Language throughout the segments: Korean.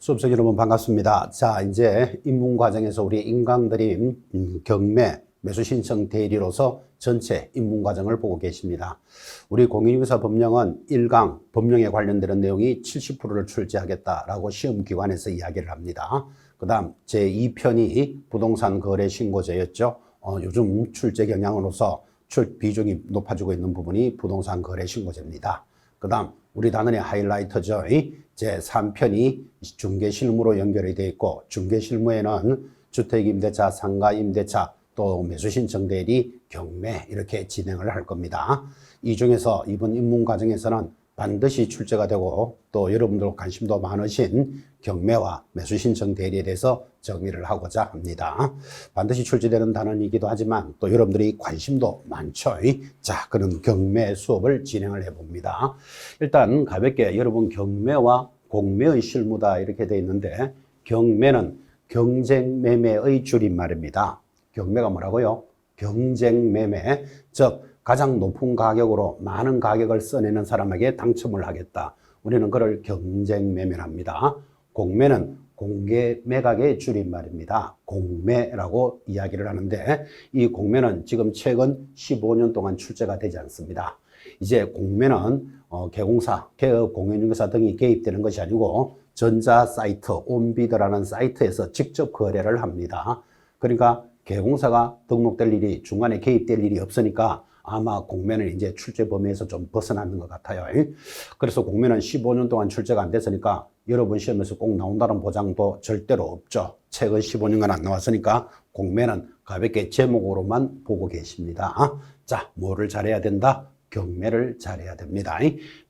수업생 여러분 반갑습니다. 자, 이제 입문 과정에서 우리 인강드림 경매 매수 신청 대리로서 전체 입문 과정을 보고 계십니다. 우리 공인중개사 법령은 1강 법령에 관련되는 내용이 70%를 출제하겠다라고 시험기관에서 이야기를 합니다. 그 다음 제2편이 부동산 거래 신고제였죠. 요즘 출제 경향으로서 비중이 높아지고 있는 부분이 부동산 거래 신고제입니다. 그 다음 우리 단원의 하이라이터죠. 제3편이 중개실무로 연결이 되어 있고, 중개실무에는 주택임대차, 상가임대차, 또 매수신청대리, 경매 이렇게 진행을 할 겁니다. 이 중에서 이번 입문 과정에서는 반드시 출제가 되고 또 여러분들 관심도 많으신 경매와 매수신청 대리에 대해서 정리를 하고자 합니다. 반드시 출제되는 단원이기도 하지만 또 여러분들이 관심도 많죠. 자, 그런 경매 수업을 진행을 해봅니다. 일단 가볍게 여러분 경매와 공매의 실무다 이렇게 되어 있는데, 경매는 경쟁매매의 줄임말입니다. 경매가 뭐라고요? 경쟁매매, 즉 가장 높은 가격으로 많은 가격을 써내는 사람에게 당첨을 하겠다. 우리는 그걸 경쟁매매랍니다. 공매는 공개매각의 줄임말입니다. 공매라고 이야기를 하는데, 이 공매는 지금 최근 15년 동안 출제가 되지 않습니다. 이제 공매는 개공사, 개업, 공인중개사 등이 개입되는 것이 아니고 전자사이트, 온비드라는 사이트에서 직접 거래를 합니다. 그러니까 개공사가 등록될 일이, 중간에 개입될 일이 없으니까 아마 공매는 이제 출제 범위에서 좀 벗어나는 것 같아요. 그래서 공매는 15년 동안 출제가 안 됐으니까 여러분 시험에서 꼭 나온다는 보장도 절대로 없죠. 최근 15년간 안 나왔으니까 공매는 가볍게 제목으로만 보고 계십니다. 자, 뭐를 잘해야 된다? 경매를 잘해야 됩니다.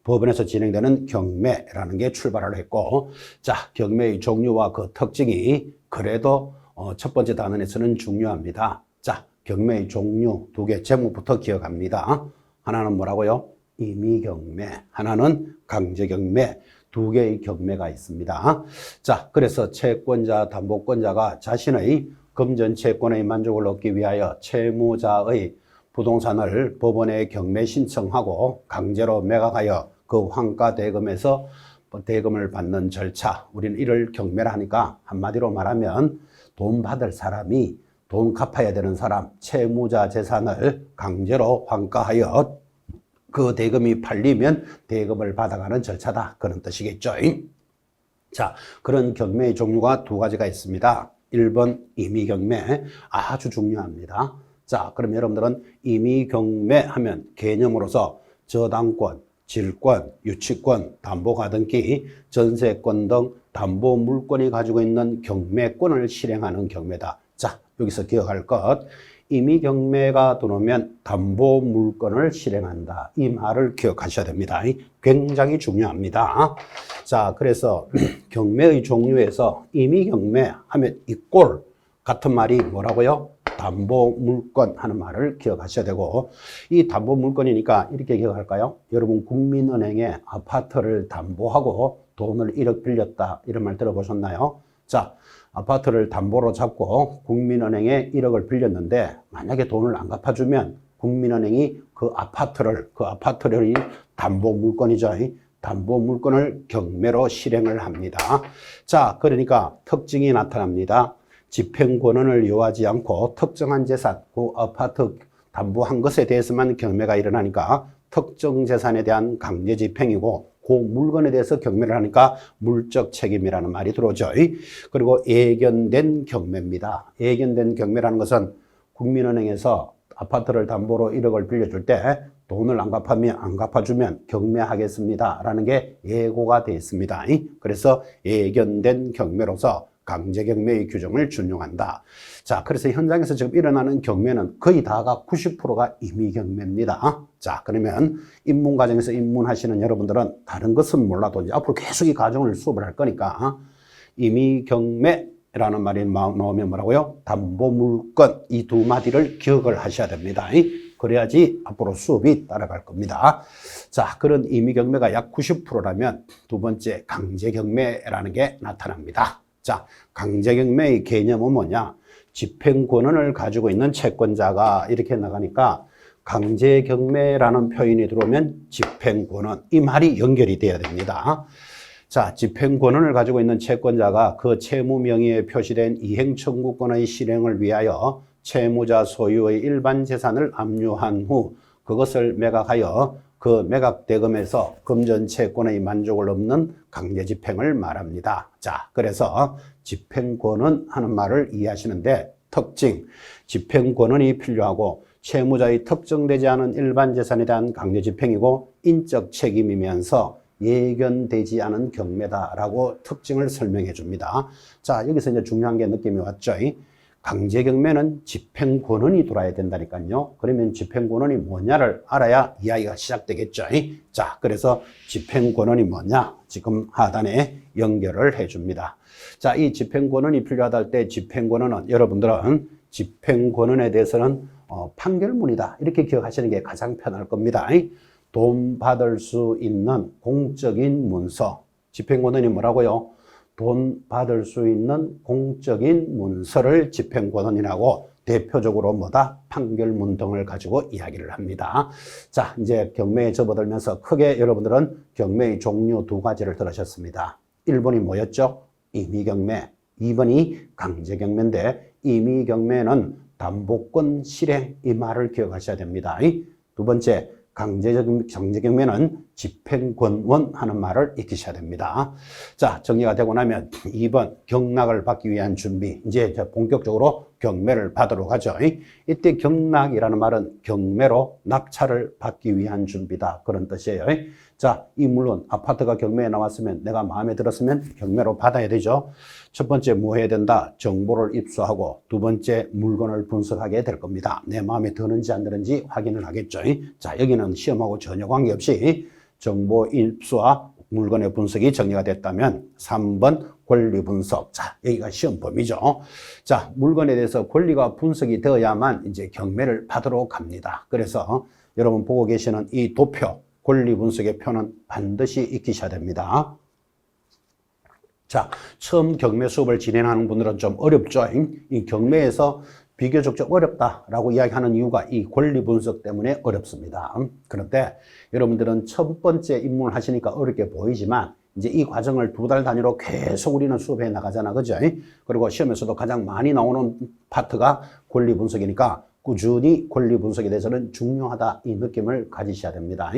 법원에서 진행되는 경매라는 게 출발을 했고, 자, 경매의 종류와 그 특징이 그래도 첫 번째 단원에서는 중요합니다. 자, 경매의 종류 두 개 제목부터 기억합니다. 하나는 뭐라고요? 임의경매, 하나는 강제경매, 두 개의 경매가 있습니다. 자, 그래서 채권자, 담보권자가 자신의 금전 채권의 만족을 얻기 위하여 채무자의 부동산을 법원에 경매 신청하고 강제로 매각하여 그 환가 대금에서 대금을 받는 절차, 우리는 이를 경매라 하니까 한마디로 말하면 돈 받을 사람이 돈 갚아야 되는 사람, 채무자 재산을 강제로 환가하여 그 대금이 팔리면 대금을 받아가는 절차다, 그런 뜻이겠죠. 자, 그런 경매의 종류가 두 가지가 있습니다. 1번 임의경매, 아주 중요합니다. 자, 그럼 여러분들은 임의경매 하면 개념으로서 저당권, 질권, 유치권, 담보가등기, 전세권 등 담보물권이 가지고 있는 경매권을 실행하는 경매다. 자, 여기서 기억할 것, 임의경매가 들어오면 담보물권을 실행한다. 이 말을 기억하셔야 됩니다. 굉장히 중요합니다. 자, 그래서 경매의 종류에서 임의경매 하면 이꼴 같은 말이 뭐라고요? 담보물권 하는 말을 기억하셔야 되고, 이 담보물권이니까 이렇게 기억할까요? 여러분 국민은행에 아파트를 담보하고 돈을 1억 빌렸다, 이런 말 들어보셨나요? 자, 아파트를 담보로 잡고 국민은행에 1억을 빌렸는데 만약에 돈을 안 갚아주면 국민은행이 그 아파트를 담보물권이죠. 담보물권을 경매로 실행을 합니다. 자, 그러니까 특징이 나타납니다. 집행권한을 요하지 않고 특정한 재산, 그 아파트 담보한 것에 대해서만 경매가 일어나니까 특정 재산에 대한 강제 집행이고, 그 물건에 대해서 경매를 하니까 물적 책임이라는 말이 들어오죠. 그리고 예견된 경매입니다. 예견된 경매라는 것은 국민은행에서 아파트를 담보로 1억을 빌려줄 때 돈을 안 갚아주면 경매하겠습니다 라는 게 예고가 되어 있습니다. 그래서 예견된 경매로서 강제경매의 규정을 준용한다. 자, 그래서 현장에서 지금 일어나는 경매는 거의 다가 90%가 임의경매입니다. 자, 그러면 입문 과정에서 입문하시는 여러분들은 다른 것은 몰라도 이제 앞으로 계속 이 과정을 수업을 할 거니까 임의경매라는 말이 나오면 뭐라고요? 담보물권, 이 두 마디를 기억을 하셔야 됩니다. 그래야지 앞으로 수업이 따라갈 겁니다. 자, 그런 임의경매가 약 90%라면 두 번째 강제경매라는 게 나타납니다. 자, 강제경매의 개념은 뭐냐? 집행권한을 가지고 있는 채권자가 이렇게 나가니까 강제경매라는 표현이 들어오면 집행권한, 이 말이 연결이 돼야 됩니다. 자, 집행권한을 가지고 있는 채권자가 그 채무 명의에 표시된 이행 청구권의 실행을 위하여 채무자 소유의 일반 재산을 압류한 후 그것을 매각하여 그 매각 대금에서 금전 채권의 만족을 얻는 강제 집행을 말합니다. 자, 그래서 집행권은 하는 말을 이해하시는데 특징, 집행권한이 필요하고 채무자의 특정되지 않은 일반 재산에 대한 강제 집행이고 인적 책임이면서 예견되지 않은 경매다라고 특징을 설명해 줍니다. 자, 여기서 이제 중요한 게 느낌이 왔죠. 강제 경매는 집행 권한이 돌아야 된다니까요. 그러면 집행 권한이 뭐냐를 알아야 이야기가 시작되겠죠. 자, 그래서 집행 권한이 뭐냐? 지금 하단에 연결을 해 줍니다. 자, 이 집행 권한이 필요하다 할 때 집행 권한은 여러분들은 집행 권한에 대해서는 판결문이다. 이렇게 기억하시는 게 가장 편할 겁니다. 돈 받을 수 있는 공적인 문서. 집행 권한이 뭐라고요? 돈 받을 수 있는 공적인 문서를 집행권한이라고 대표적으로 뭐다? 판결문 등을 가지고 이야기를 합니다. 자, 이제 경매에 접어들면서 크게 여러분들은 경매의 종류 두 가지를 들으셨습니다. 1번이 뭐였죠? 임의경매. 2번이 강제경매인데 임의경매는 담보권 실행 이 말을 기억하셔야 됩니다. 두 번째, 강제경매는 집행권원 하는 말을 익히셔야 됩니다. 자, 정리가 되고 나면 2번 경락을 받기 위한 준비. 이제 본격적으로 경매를 받으러 가죠. 이때 경락이라는 말은 경매로 낙찰을 받기 위한 준비다. 그런 뜻이에요. 자, 이 물론 아파트가 경매에 나왔으면 내가 마음에 들었으면 경매로 받아야 되죠. 첫 번째 뭐 해야 된다? 정보를 입수하고 두 번째 물건을 분석하게 될 겁니다. 내 마음에 드는지 안 드는지 확인을 하겠죠. 자, 여기는 시험하고 전혀 관계없이 정보 입수와 물건의 분석이 정리가 됐다면 3번 권리 분석. 자, 여기가 시험 범위죠. 자, 물건에 대해서 권리가 분석이 되어야만 이제 경매를 받으러 갑니다. 그래서 여러분 보고 계시는 이 도표, 권리 분석의 표는 반드시 익히셔야 됩니다. 자, 처음 경매 수업을 진행하는 분들은 좀 어렵죠. 이 경매에서 비교적 좀 어렵다라고 이야기하는 이유가 이 권리 분석 때문에 어렵습니다. 그런데 여러분들은 첫 번째 입문을 하시니까 어렵게 보이지만 이제 이 과정을 두 달 단위로 계속 우리는 수업해 나가잖아. 그죠? 그리고 시험에서도 가장 많이 나오는 파트가 권리 분석이니까 꾸준히 권리 분석에 대해서는 중요하다 이 느낌을 가지셔야 됩니다.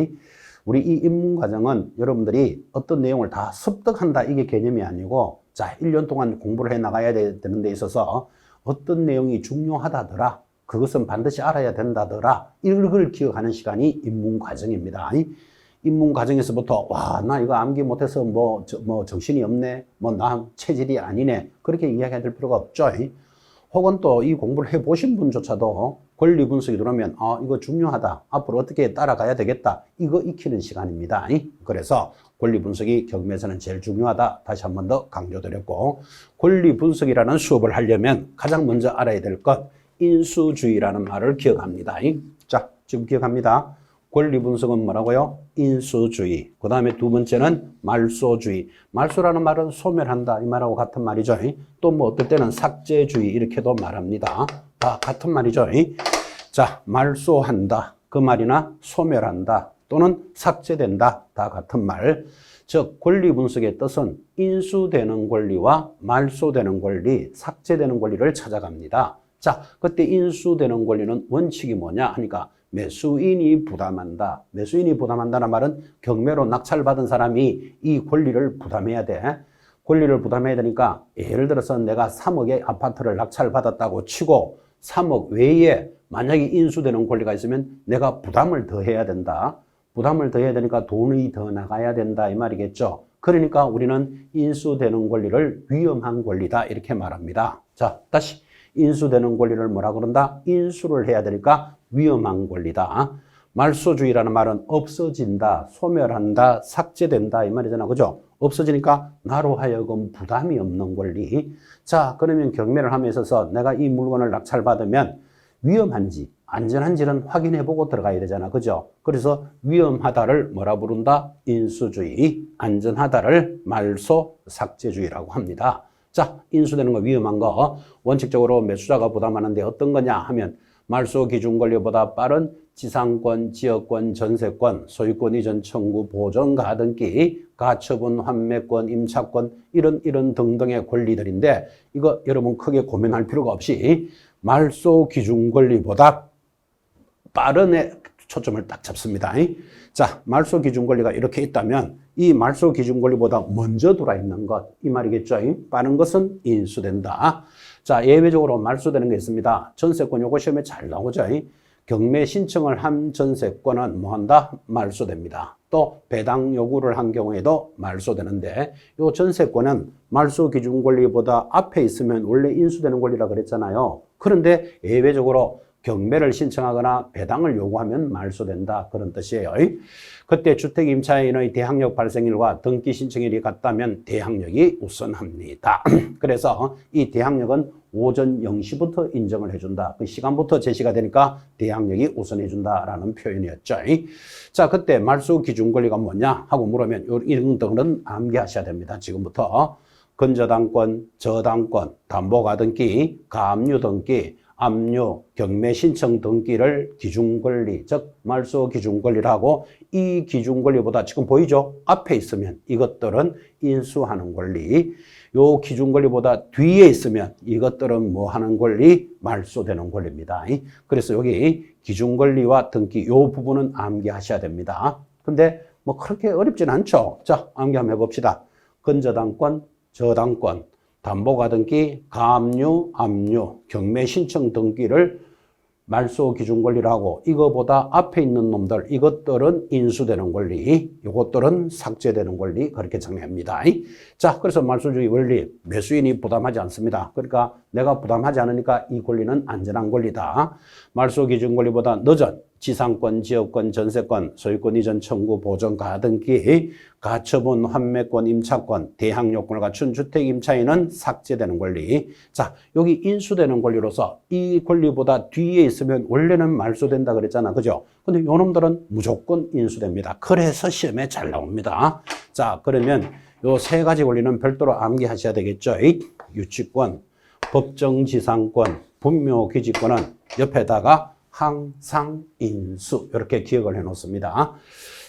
우리 이 입문 과정은 여러분들이 어떤 내용을 다 습득한다 이게 개념이 아니고 자, 1년 동안 공부를 해 나가야 되는 데 있어서 어떤 내용이 중요하다더라. 그것은 반드시 알아야 된다더라. 이걸 기억하는 시간이 입문 과정입니다. 입문 과정에서부터 와, 나 이거 암기 못해서 뭐 정신이 없네. 나 체질이 아니네. 그렇게 이야기해야 될 필요가 없죠. 혹은 또 이 공부를 해보신 분조차도 권리 분석이 들어오면 이거 중요하다. 앞으로 어떻게 따라가야 되겠다. 이거 익히는 시간입니다. 그래서 권리 분석이 경매에서는 제일 중요하다. 다시 한 번 더 강조드렸고 권리 분석이라는 수업을 하려면 가장 먼저 알아야 될 것 인수주의라는 말을 기억합니다. 자, 지금 기억합니다. 권리 분석은 뭐라고요? 인수주의. 그 다음에 두 번째는 말소주의. 말소라는 말은 소멸한다 이 말하고 같은 말이죠. 또 뭐 어떨 때는 삭제주의 이렇게도 말합니다. 다 같은 말이죠. 자, 말소한다 그 말이나 소멸한다 또는 삭제된다 다 같은 말. 즉 권리 분석의 뜻은 인수되는 권리와 말소되는 권리, 삭제되는 권리를 찾아갑니다. 자, 그때 인수되는 권리는 원칙이 뭐냐 하니까 매수인이 부담한다. 매수인이 부담한다는 말은 경매로 낙찰받은 사람이 이 권리를 부담해야 돼. 권리를 부담해야 되니까 예를 들어서 내가 3억의 아파트를 낙찰받았다고 치고 3억 외에 만약에 인수되는 권리가 있으면 내가 부담을 더 해야 된다. 부담을 더 해야 되니까 돈이 더 나가야 된다 이 말이겠죠. 그러니까 우리는 인수되는 권리를 위험한 권리다 이렇게 말합니다. 자, 다시 인수되는 권리를 뭐라 그런다? 인수를 해야 되니까 위험한 권리다. 말소주의라는 말은 없어진다, 소멸한다, 삭제된다 이 말이잖아. 그죠? 없어지니까 나로 하여금 부담이 없는 권리. 자, 그러면 경매를 함에 있어서 내가 이 물건을 낙찰받으면 위험한지 안전한지는 확인해보고 들어가야 되잖아. 그죠? 그래서 위험하다를 뭐라 부른다? 인수주의. 안전하다를 말소, 삭제주의라고 합니다. 자, 인수되는 거 위험한 거 원칙적으로 매수자가 부담하는데 어떤 거냐 하면 말소 기준 권리보다 빠른 지상권, 지역권, 전세권, 소유권 이전 청구, 보전, 가등기, 가처분, 환매권, 임차권 이런 등등의 권리들인데 이거 여러분 크게 고민할 필요가 없이 말소 기준 권리보다 빠른에 초점을 딱 잡습니다. 자, 말소 기준 권리가 이렇게 있다면 이 말소 기준 권리보다 먼저 들어와 있는 것, 이 말이겠죠. 빠른 것은 인수된다. 자, 예외적으로 말소되는 게 있습니다. 전세권 요거 시험에 잘 나오죠. 경매 신청을 한 전세권은 뭐 한다? 말소됩니다. 또 배당 요구를 한 경우에도 말소되는데 요 전세권은 말소 기준 권리보다 앞에 있으면 원래 인수되는 권리라 그랬잖아요. 그런데 예외적으로 경매를 신청하거나 배당을 요구하면 말소된다. 그런 뜻이에요. 그때 주택임차인의 대항력 발생일과 등기 신청일이 같다면 대항력이 우선합니다. 그래서 이 대항력은 오전 0시부터 인정을 해준다. 그 시간부터 제시가 되니까 대항력이 우선해준다라는 표현이었죠. 자, 그때 말소 기준 권리가 뭐냐 하고 물으면 이런 등은 암기하셔야 됩니다. 지금부터 근저당권, 저당권, 담보가등기, 가압류 등기, 압류, 경매 신청 등기를 기준권리, 즉 말소 기준권리라고 이 기준권리보다 지금 보이죠? 앞에 있으면 이것들은 인수하는 권리, 요 기준권리보다 뒤에 있으면 이것들은 뭐 하는 권리? 말소되는 권리입니다. 그래서 여기 기준권리와 등기 요 부분은 암기하셔야 됩니다. 근데 뭐 그렇게 어렵진 않죠? 자, 암기 한번 해봅시다. 근저당권, 저당권, 담보가등기, 가압류, 압류, 경매 신청 등기를 말소 기준 권리라고 이거보다 앞에 있는 놈들 이것들은 인수되는 권리, 이것들은 삭제되는 권리 그렇게 정리합니다. 자, 그래서 말소주의 원리 매수인이 부담하지 않습니다. 그러니까 내가 부담하지 않으니까 이 권리는 안전한 권리다. 말소 기준 권리보다 늦은 지상권, 지역권, 전세권, 소유권 이전 청구, 보전, 가등기, 가처분, 환매권, 임차권, 대항 요건을 갖춘 주택 임차인은 삭제되는 권리. 자, 여기 인수되는 권리로서 이 권리보다 뒤에 있으면 원래는 말소된다 그랬잖아. 그죠? 근데 요놈들은 무조건 인수됩니다. 그래서 시험에 잘 나옵니다. 자, 그러면 요 세 가지 권리는 별도로 암기하셔야 되겠죠. 유치권, 법정지상권, 분묘기지권은 옆에다가 항상 인수 이렇게 기억을 해 놓습니다.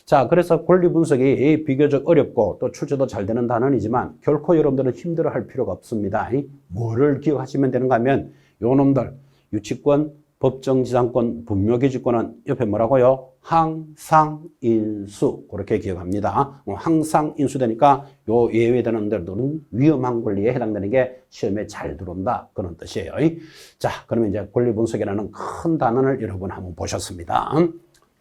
자, 그래서 권리 분석이 비교적 어렵고 또 출제도 잘 되는 단원이지만 결코 여러분들은 힘들어 할 필요가 없습니다. 뭐를 기억하시면 되는가 하면 요 놈들 유치권, 법정지상권, 분묘기지권은 옆에 뭐라고요? 항상 인수 그렇게 기억합니다. 항상 인수되니까 요 예외되는 데들은 위험한 권리에 해당되는 게 시험에 잘 들어온다 그런 뜻이에요. 자, 그러면 이제 권리 분석이라는 큰 단원을 여러분 한번 보셨습니다.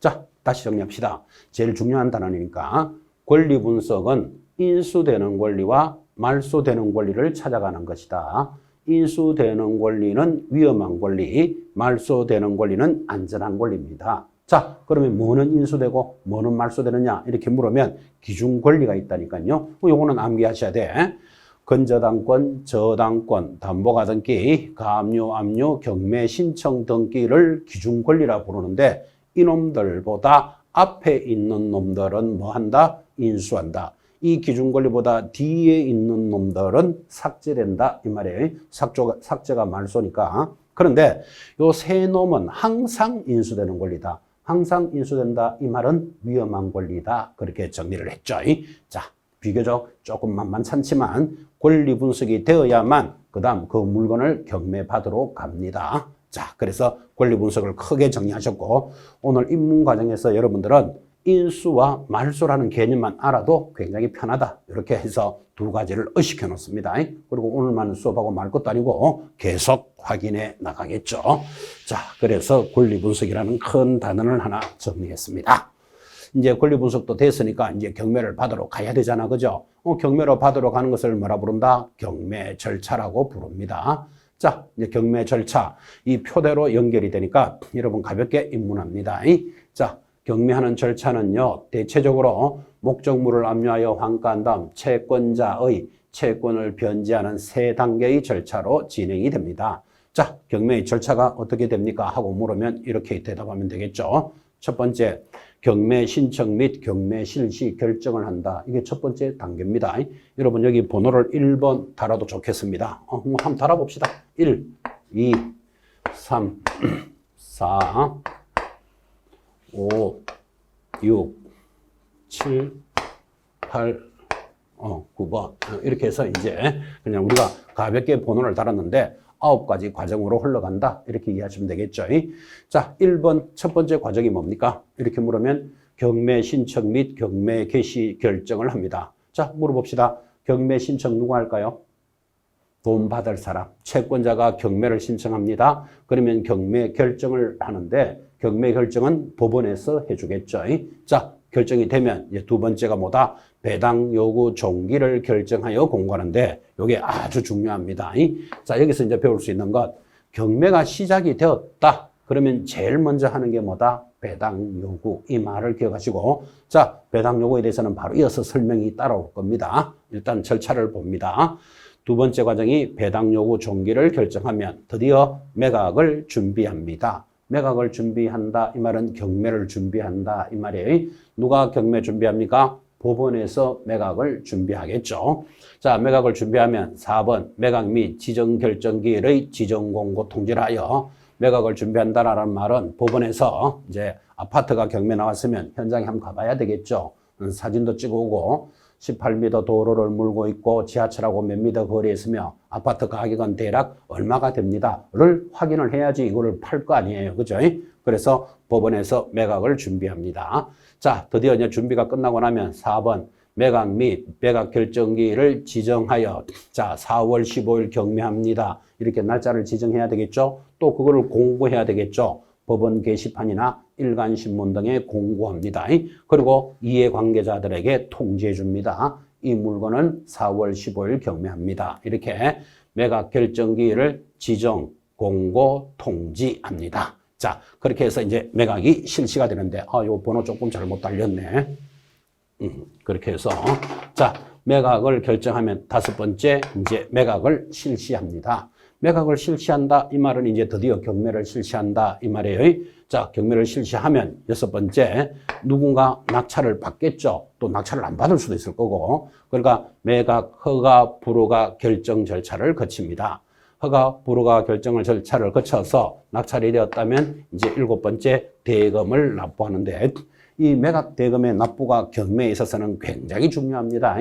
자, 다시 정리합시다. 제일 중요한 단원이니까 권리 분석은 인수되는 권리와 말소되는 권리를 찾아가는 것이다. 인수되는 권리는 위험한 권리, 말소되는 권리는 안전한 권리입니다. 자, 그러면 뭐는 인수되고 뭐는 말소되느냐 이렇게 물으면 기준 권리가 있다니까요. 요거는 암기하셔야 돼. 근저당권, 저당권, 담보가등기, 가압류, 압류, 경매 신청 등기를 기준 권리라 부르는데 이놈들보다 앞에 있는 놈들은 뭐 한다? 인수한다. 이 기준 권리보다 뒤에 있는 놈들은 삭제된다 이 말이에요. 삭제가 말소니까. 그런데 요 세 놈은 항상 인수되는 권리다. 항상 인수된다 이 말은 위험한 권리다. 그렇게 정리를 했죠. 자, 비교적 조금 만만찮지만 권리 분석이 되어야만 그다음 그 물건을 경매받으러 갑니다. 자, 그래서 권리 분석을 크게 정리하셨고 오늘 입문 과정에서 여러분들은 인수와 말소라는 개념만 알아도 굉장히 편하다. 이렇게 해서 두 가지를 의식해 놓습니다. 그리고 오늘만 수업하고 말 것도 아니고 계속 확인해 나가겠죠. 자, 그래서 권리 분석이라는 큰 단어를 하나 정리했습니다. 이제 권리 분석도 됐으니까 이제 경매를 받으러 가야 되잖아. 그죠? 경매로 받으러 가는 것을 뭐라 부른다? 경매 절차라고 부릅니다. 자, 이제 경매 절차. 이 표대로 연결이 되니까 여러분 가볍게 입문합니다. 자, 경매하는 절차는요, 대체적으로 목적물을 압류하여 환가한 다음 채권자의 채권을 변제하는 세 단계의 절차로 진행이 됩니다. 자, 경매의 절차가 어떻게 됩니까? 하고 물으면 이렇게 대답하면 되겠죠. 첫 번째, 경매 신청 및 경매 실시 결정을 한다. 이게 첫 번째 단계입니다. 여러분 여기 번호를 1번 달아도 좋겠습니다. 한번 달아봅시다. 1, 2, 3, 4, 5, 6, 7, 8, 9번. 이렇게 해서 이제 그냥 우리가 가볍게 번호를 달았는데 9가지 과정으로 흘러간다. 이렇게 이해하시면 되겠죠. 자, 1번 첫 번째 과정이 뭡니까? 이렇게 물으면 경매 신청 및 경매 개시 결정을 합니다. 자, 물어봅시다. 경매 신청 누가 할까요? 돈 받을 사람, 채권자가 경매를 신청합니다. 그러면 경매 결정을 하는데 경매 결정은 법원에서 해주겠죠. 자, 결정이 되면 이제 두 번째가 뭐다? 배당 요구 종기를 결정하여 공고하는데 이게 아주 중요합니다. 자, 여기서 이제 배울 수 있는 것, 경매가 시작이 되었다. 그러면 제일 먼저 하는 게 뭐다? 배당 요구. 이 말을 기억하시고, 자, 배당 요구에 대해서는 바로 이어서 설명이 따라올 겁니다. 일단 절차를 봅니다. 두 번째 과정이 배당 요구 종기를 결정하면 드디어 매각을 준비합니다. 매각을 준비한다. 이 말은 경매를 준비한다. 이 말이에요. 누가 경매 준비합니까? 법원에서 매각을 준비하겠죠. 자, 매각을 준비하면 4번 매각 및 지정결정기일의 지정공고 통지를 하여 매각을 준비한다라는 말은 법원에서 이제 아파트가 경매 나왔으면 현장에 한번 가봐야 되겠죠. 사진도 찍어오고 18m 도로를 물고 있고 지하철하고 몇 미터 거리에 있으며 아파트 가격은 대략 얼마가 됩니다.를 확인을 해야지 이거를 팔 거 아니에요. 그죠? 그래서 법원에서 매각을 준비합니다. 자, 드디어 이제 준비가 끝나고 나면 4번 매각 및 매각 결정기일을 지정하여 자, 4월 15일 경매합니다. 이렇게 날짜를 지정해야 되겠죠. 또 그거를 공고해야 되겠죠. 법원 게시판이나 일간신문 등에 공고합니다. 그리고 이해관계자들에게 통지해 줍니다. 이 물건은 4월 15일 경매합니다. 이렇게 매각 결정기일을 지정, 공고, 통지합니다. 자, 그렇게 해서 이제 매각이 실시가 되는데, 요 번호 조금 잘못 달렸네. 그렇게 해서, 자, 매각을 결정하면 다섯 번째, 이제 매각을 실시합니다. 매각을 실시한다. 이 말은 이제 드디어 경매를 실시한다. 이 말이에요. 자, 경매를 실시하면 여섯 번째, 누군가 낙찰을 받겠죠. 또 낙찰을 안 받을 수도 있을 거고. 그러니까 매각, 허가, 불허가 결정 절차를 거칩니다. 허가, 불허가 결정을 절차를 거쳐서 낙찰이 되었다면 이제 일곱 번째 대금을 납부하는데 이 매각 대금의 납부가 경매에 있어서는 굉장히 중요합니다.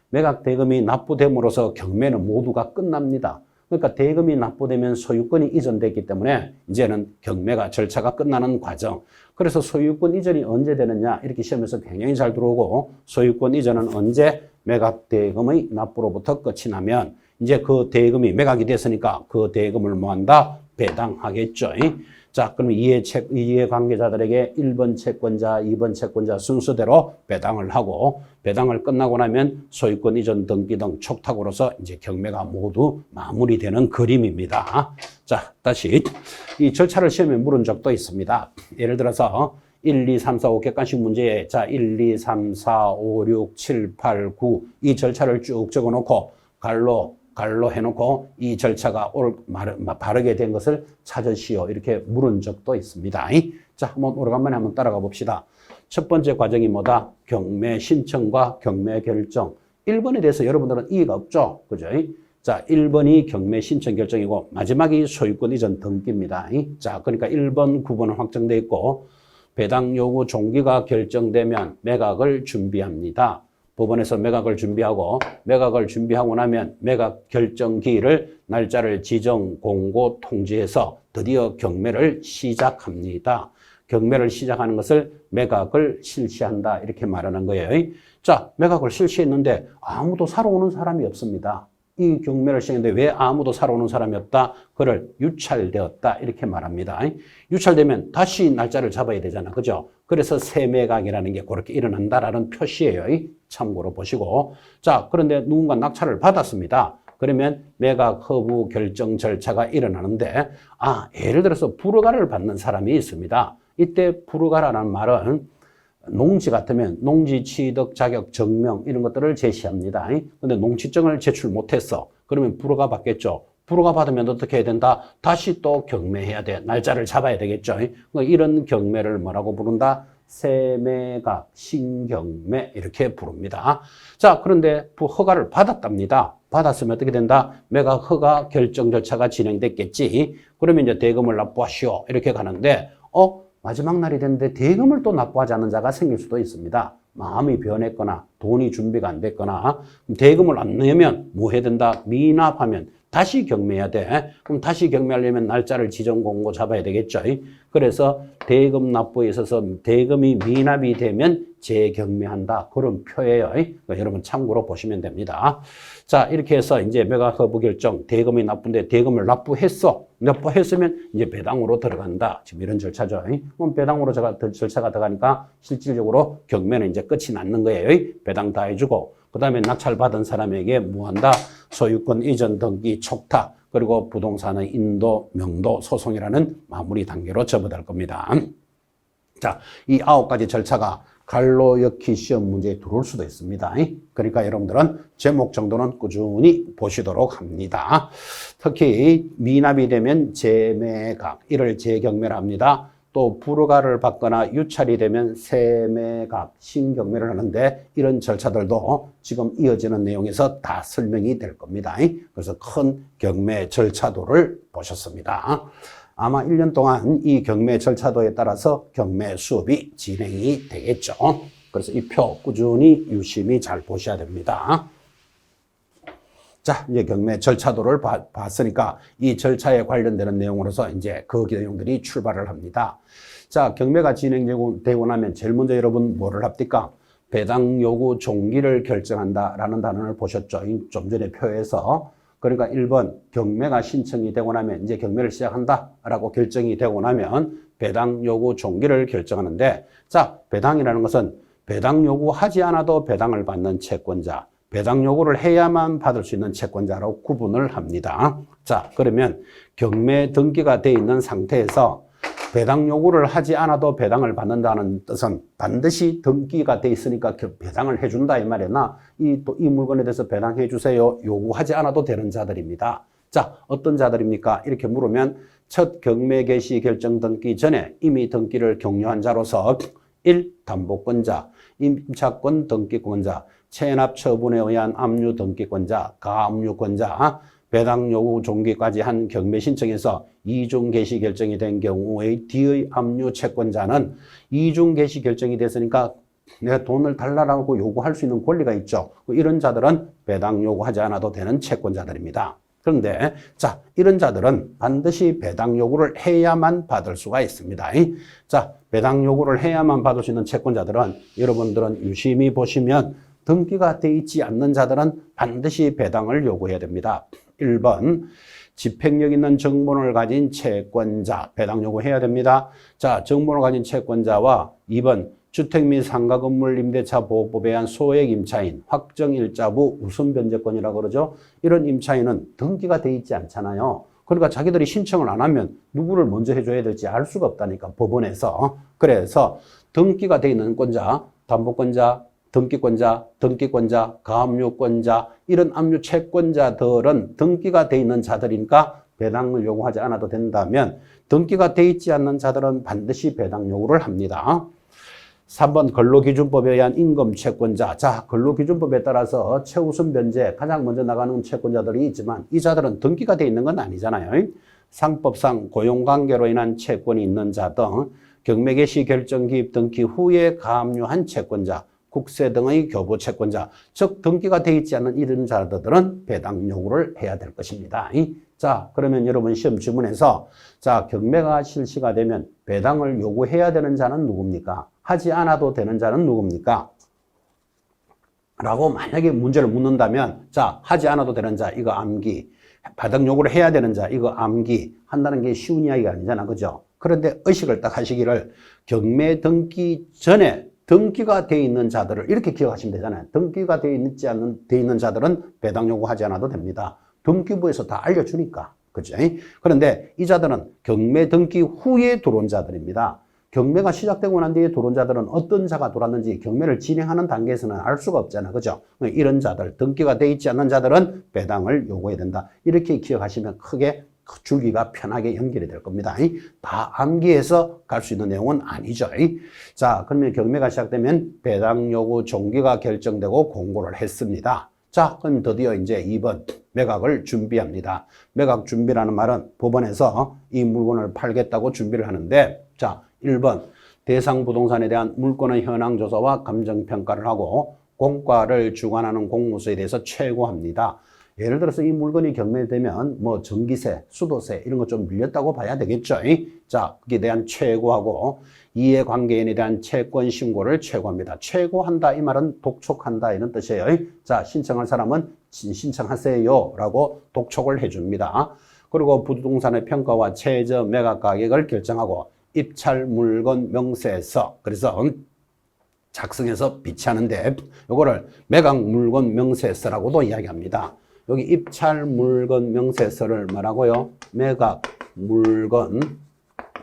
매각 대금이 납부됨으로써 경매는 모두가 끝납니다. 그러니까 대금이 납부되면 소유권이 이전됐기 때문에 이제는 경매가 절차가 끝나는 과정. 그래서 소유권 이전이 언제 되느냐 이렇게 시험에서 굉장히 잘 들어오고 소유권 이전은 언제 매각 대금의 납부로부터 끝이 나면 이제 그 대금이 매각이 됐으니까 그 대금을 뭐한다? 배당하겠죠. 자, 그러면 이해관계자들에게 1번 채권자, 2번 채권자 순서대로 배당을 하고 배당을 끝나고 나면 소유권 이전 등기 등 촉탁으로서 이제 경매가 모두 마무리되는 그림입니다. 자, 다시 이 절차를 시험에 물은 적도 있습니다. 예를 들어서 1, 2, 3, 4, 5 객관식 문제에 자, 1, 2, 3, 4, 5, 6, 7, 8, 9 이 절차를 쭉 적어놓고 갈로 해놓고 이 절차가 바르게 된 것을 찾으시오. 이렇게 물은 적도 있습니다. 자, 한번 오래간만에 한번 따라가 봅시다. 첫 번째 과정이 뭐다? 경매 신청과 경매 결정. 1번에 대해서 여러분들은 이해가 없죠? 그죠? 자, 1번이 경매 신청 결정이고 마지막이 소유권 이전 등기입니다. 자, 그러니까 1번, 9번은 확정되어 있고 배당 요구 종기가 결정되면 매각을 준비합니다. 법원에서 매각을 준비하고 매각을 준비하고 나면 매각 결정 기일을 날짜를 지정, 공고, 통지해서 드디어 경매를 시작합니다. 경매를 시작하는 것을 매각을 실시한다 이렇게 말하는 거예요. 자, 매각을 실시했는데 아무도 사러 오는 사람이 없습니다. 이 경매를 시작했는데 왜 아무도 사러 오는 사람이 없다? 그를 유찰되었다 이렇게 말합니다. 유찰되면 다시 날짜를 잡아야 되잖아. 그죠? 그래서 새매각이라는 게 그렇게 일어난다라는 표시예요. 참고로 보시고. 자, 그런데 누군가 낙찰을 받았습니다. 그러면 매각 허브 결정 절차가 일어나는데 예를 들어서 불허가를 받는 사람이 있습니다. 이때 불허가라는 말은 농지 같으면 농지 취득 자격 증명 이런 것들을 제시합니다. 근데 농지증을 제출 못했어. 그러면 불허가 받겠죠. 불허가 받으면 어떻게 해야 된다? 다시 또 경매해야 돼. 날짜를 잡아야 되겠죠. 이런 경매를 뭐라고 부른다? 세매각, 신경매 이렇게 부릅니다. 자, 그런데 허가를 받았답니다. 받았으면 어떻게 된다? 매각 허가 결정 절차가 진행됐겠지. 그러면 이제 대금을 납부하시오 이렇게 가는데 마지막 날이 됐는데 대금을 또 납부하지 않는 자가 생길 수도 있습니다. 마음이 변했거나 돈이 준비가 안 됐거나 대금을 안 내면 뭐 해야 된다? 미납하면 다시 경매해야 돼. 그럼 다시 경매하려면 날짜를 지정 공고 잡아야 되겠죠. 그래서 대금 납부에 있어서 대금이 미납이 되면 재경매한다. 그런 표예요. 그러니까 여러분 참고로 보시면 됩니다. 자, 이렇게 해서 이제 매각 허브 결정, 대금이 납부인데 대금을 납부했어. 납부했으면 이제 배당으로 들어간다. 지금 이런 절차죠. 그럼 배당으로 절차가 들어가니까 실질적으로 경매는 이제 끝이 났는 거예요. 배당 다 해주고 그 다음에 낙찰받은 사람에게 뭐 한다? 소유권 이전 등기 촉탁 그리고 부동산의 인도, 명도, 소송이라는 마무리 단계로 접어들 겁니다. 자, 이 9가지 절차가 갈로 역기 시험 문제에 들어올 수도 있습니다. 그러니까 여러분들은 제목 정도는 꾸준히 보시도록 합니다. 특히 미납이 되면 재매각, 이를 재경매를 합니다. 또 불허가를 받거나 유찰이 되면 세매각, 신경매를 하는데 이런 절차들도 지금 이어지는 내용에서 다 설명이 될 겁니다. 그래서 큰 경매 절차도를 보셨습니다. 아마 1년 동안 이 경매 절차도에 따라서 경매 수업이 진행이 되겠죠. 그래서 이 표 꾸준히 유심히 잘 보셔야 됩니다. 자, 이제 경매 절차도를 봤으니까 이 절차에 관련되는 내용으로서 이제 그 내용들이 출발을 합니다. 자, 경매가 진행되고 나면 제일 먼저 여러분 뭐를 합니까? 배당 요구 종기를 결정한다라는 단어를 보셨죠? 좀 전에 표에서. 그러니까 1번 경매가 신청이 되고 나면 이제 경매를 시작한다라고 결정이 되고 나면 배당 요구 종기를 결정하는데, 자, 배당이라는 것은 배당 요구하지 않아도 배당을 받는 채권자, 배당 요구를 해야만 받을 수 있는 채권자로 구분을 합니다. 자, 그러면 경매 등기가 돼 있는 상태에서 배당 요구를 하지 않아도 배당을 받는다는 뜻은 반드시 등기가 돼 있으니까 배당을 해준다 이 말이나 이 물건에 대해서 배당해 주세요 요구하지 않아도 되는 자들입니다. 자, 어떤 자들입니까? 이렇게 물으면 첫 경매 개시 결정 등기 전에 이미 등기를 종료한 자로서 1. 담보권자, 임차권 등기권자, 체납 처분에 의한 압류 등기권자, 가압류권자, 배당 요구 종기까지 한 경매 신청에서 이중 개시 결정이 된 경우의 뒤의 압류 채권자는 이중 개시 결정이 됐으니까 내가 돈을 달라고 요구할 수 있는 권리가 있죠. 이런 자들은 배당 요구하지 않아도 되는 채권자들입니다. 그런데 자, 이런 자들은 반드시 배당 요구를 해야만 받을 수가 있습니다. 자, 배당 요구를 해야만 받을 수 있는 채권자들은 여러분들은 유심히 보시면 등기가 돼 있지 않는 자들은 반드시 배당을 요구해야 됩니다. 1번 집행력 있는 정본을 가진 채권자 배당 요구해야 됩니다. 자, 정본을 가진 채권자와 2번 주택 및 상가 건물 임대차 보호법에 의한 소액 임차인, 확정일자부 우선변제권이라고 그러죠. 이런 임차인은 등기가 돼 있지 않잖아요. 그러니까 자기들이 신청을 안 하면 누구를 먼저 해줘야 될지 알 수가 없다니까, 법원에서. 그래서 등기가 돼 있는 권자, 담보권자, 등기권자, 가압류권자, 이런 압류 채권자들은 등기가 돼 있는 자들이니까 배당을 요구하지 않아도 된다면 등기가 돼 있지 않는 자들은 반드시 배당 요구를 합니다. 3번 근로기준법에 의한 임금 채권자. 자, 근로기준법에 따라서 최우선 변제, 가장 먼저 나가는 채권자들이 있지만 이 자들은 등기가 돼 있는 건 아니잖아요. 상법상 고용관계로 인한 채권이 있는 자 등 경매 개시 결정 기입 등기 후에 가압류한 채권자, 국세 등의 교부 채권자, 즉 등기가 돼 있지 않는 이런 자들은 배당 요구를 해야 될 것입니다. 자, 그러면 여러분 시험 지문에서 자, 경매가 실시가 되면 배당을 요구해야 되는 자는 누굽니까? 하지 않아도 되는 자는 누굽니까? 라고 만약에 문제를 묻는다면 자, 하지 않아도 되는 자 이거 암기, 배당 요구를 해야 되는 자 이거 암기 한다는 게 쉬운 이야기가 아니잖아, 그죠? 그런데 의식을 딱 하시기를 경매 등기 전에 등기가 돼 있는 자들을 이렇게 기억하시면 되잖아요. 등기가 돼 있는 자들은 배당 요구하지 않아도 됩니다. 등기부에서 다 알려주니까. 그죠? 그런데 이 자들은 경매 등기 후에 들어온 자들입니다. 경매가 시작되고 난 뒤에 들어온 자들은 어떤 자가 들어왔는지 경매를 진행하는 단계에서는 알 수가 없잖아. 그죠? 이런 자들, 등기가 돼 있지 않는 자들은 배당을 요구해야 된다. 이렇게 기억하시면 크게 줄기가 편하게 연결이 될 겁니다. 다 암기해서 갈 수 있는 내용은 아니죠. 자, 그러면 경매가 시작되면 배당 요구 종기가 결정되고 공고를 했습니다. 자, 그럼 드디어 이제 2번 매각을 준비합니다. 매각 준비라는 말은 법원에서 이 물건을 팔겠다고 준비를 하는데, 자, 1번 대상 부동산에 대한 물건의 현황 조사와 감정 평가를 하고 공과를 주관하는 공무소에 대해서 최고합니다. 예를 들어서 이 물건이 경매되면 뭐 전기세, 수도세 이런 거 좀 밀렸다고 봐야 되겠죠. 자, 거기에 대한 최고하고 이해관계인에 대한 채권 신고를 최고합니다. 최고한다 이 말은 독촉한다 이런 뜻이에요. 자, 신청할 사람은 신청하세요 라고 독촉을 해줍니다. 그리고 부동산의 평가와 최저 매각 가격을 결정하고 입찰 물건 명세서, 그래서 작성해서 비치하는데 요거를 매각 물건 명세서라고도 이야기합니다. 여기 입찰 물건 명세서를 말하고요. 매각 물건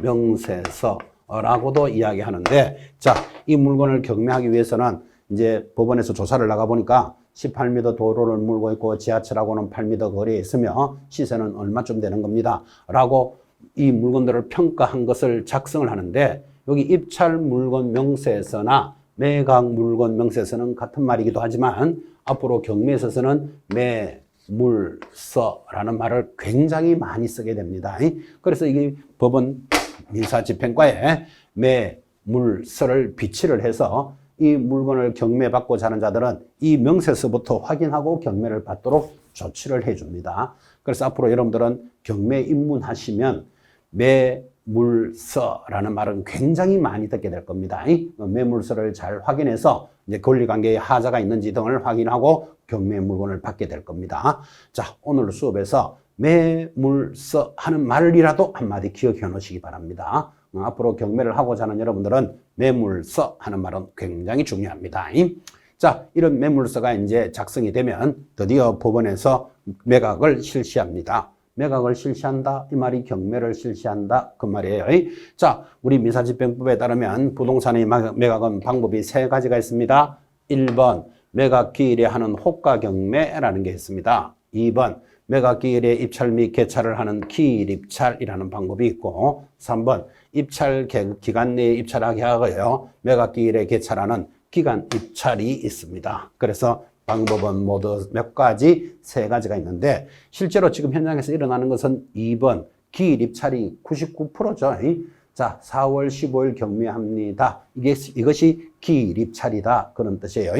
명세서라고도 이야기하는데, 자, 이 물건을 경매하기 위해서는 이제 법원에서 조사를 나가보니까 18m 도로를 물고 있고 지하철하고는 8m 거리에 있으며 시세는 얼마쯤 되는 겁니다. 라고 이 물건들을 평가한 것을 작성을 하는데, 여기 입찰 물건 명세서나 매각 물건 명세서는 같은 말이기도 하지만 앞으로 경매에 있어서는 매물서라는 말을 굉장히 많이 쓰게 됩니다. 그래서 이게 법원 민사집행과에 매물서를 비치를 해서 이 물건을 경매받고자 하는 자들은 이 명세서부터 확인하고 경매를 받도록 조치를 해줍니다. 그래서 앞으로 여러분들은 경매 입문하시면 매물서라는 말은 굉장히 많이 듣게 될 겁니다. 매물서를 잘 확인해서 이제 권리관계에 하자가 있는지 등을 확인하고 경매 물건을 받게 될 겁니다. 자, 오늘 수업에서 매물서 하는 말이라도 한마디 기억해 놓으시기 바랍니다. 앞으로 경매를 하고자 하는 여러분들은 매물서 하는 말은 굉장히 중요합니다. 자, 이런 매물서가 이제 작성이 되면 드디어 법원에서 매각을 실시합니다. 매각을 실시한다 이 말이 경매를 실시한다 그 말이에요. 자, 우리 민사집행법에 따르면 부동산의 매각은 방법이 3가지가 있습니다. 1번 매각 기일에 하는 호가 경매라는 게 있습니다. 2번 매각 기일에 입찰 및 개찰을 하는 기일 입찰이라는 방법이 있고, 3번 입찰 기간 내에 입찰하게 하고요 매각 기일에 개찰하는 기간 입찰이 있습니다. 그래서 방법은 모두 몇 가지? 3가지가 있는데 실제로 지금 현장에서 일어나는 것은 2번 기일 입찰이 99%죠. 자, 4월 15일 경매합니다. 이것이 기일 입찰이다 그런 뜻이에요.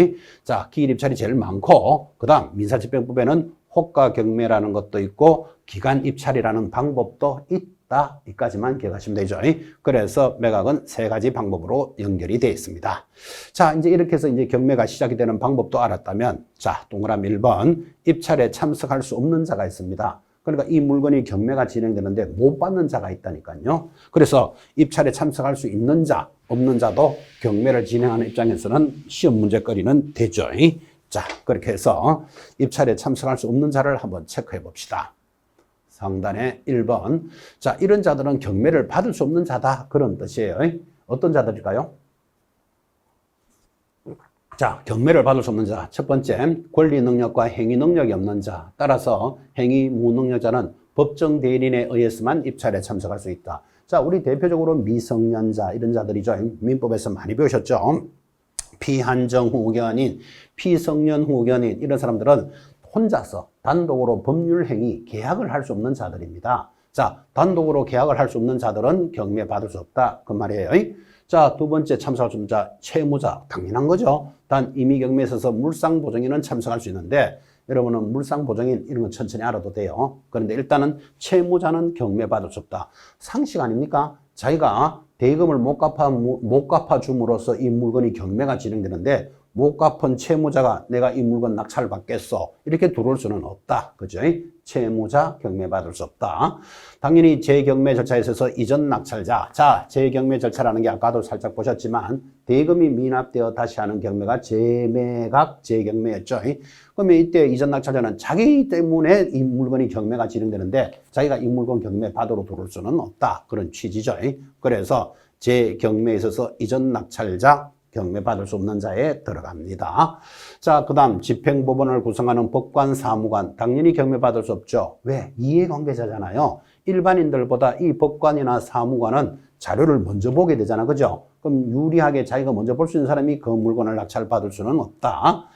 자, 기일 입찰이 제일 많고 그 다음 민사집행법에는 호가 경매라는 것도 있고 기간 입찰이라는 방법도 있다. 이까지만 기억하시면 되죠. 그래서 매각은 3가지 방법으로 연결이 되어 있습니다. 자, 이제 이렇게 해서 이제 경매가 시작이 되는 방법도 알았다면, 자, 동그라미 1번 입찰에 참석할 수 없는 자가 있습니다. 그러니까 이 물건이 경매가 진행되는데 못 받는 자가 있다니까요. 그래서 입찰에 참석할 수 있는 자, 없는 자도 경매를 진행하는 입장에서는 시험 문제거리는 되죠. 자, 그렇게 해서 입찰에 참석할 수 없는 자를 한번 체크해 봅시다. 상단에 1번. 자, 이런 자들은 경매를 받을 수 없는 자다 그런 뜻이에요. 어떤 자들일까요? 자, 경매를 받을 수 없는 자. 첫 번째, 권리 능력과 행위 능력이 없는 자. 따라서 행위 무능력자는 법정 대리인에 의해서만 입찰에 참석할 수 있다. 자, 우리 대표적으로 미성년자 이런 자들이죠. 민법에서 많이 배우셨죠. 피한정 후견인, 피성년 후견인 이런 사람들은 혼자서 단독으로 법률행위, 계약을 할 수 없는 자들입니다. 자, 단독으로 계약을 할 수 없는 자들은 경매 받을 수 없다 그 말이에요. 자, 두 번째 참석할 수 없는 자, 채무자. 당연한 거죠. 단 임의경매에 있어서 물상보증인은 참석할 수 있는데 여러분은 물상보증인 이런 건 천천히 알아도 돼요. 그런데 일단은 채무자는 경매 받을 수 없다. 상식 아닙니까? 자기가 대금을 못 갚아줌으로써 이 물건이 경매가 진행되는데 못 갚은 채무자가 내가 이 물건 낙찰받겠어 이렇게 들어올 수는 없다. 그죠? 채무자 경매 받을 수 없다. 당연히 재경매 절차에 있어서 이전 낙찰자. 자, 재경매 절차라는 게 아까도 살짝 보셨지만 대금이 미납되어 다시 하는 경매가 재매각 재경매였죠. 그러면 이때 이전 낙찰자는 자기 때문에 이 물건이 경매가 진행되는데 자기가 이 물건 경매 받으러 들어올 수는 없다. 그런 취지죠. 그래서 재경매에 있어서 이전 낙찰자 경매 받을 수 없는 자에 들어갑니다. 자, 그 다음 집행법원을 구성하는 법관, 사무관 당연히 경매 받을 수 없죠. 왜? 이해관계자잖아요. 일반인들보다 이 법관이나 사무관은 자료를 먼저 보게 되잖아. 그죠? 그럼 유리하게 자기가 먼저 볼 수 있는 사람이 그 물건을 낙찰받을 수는 없다.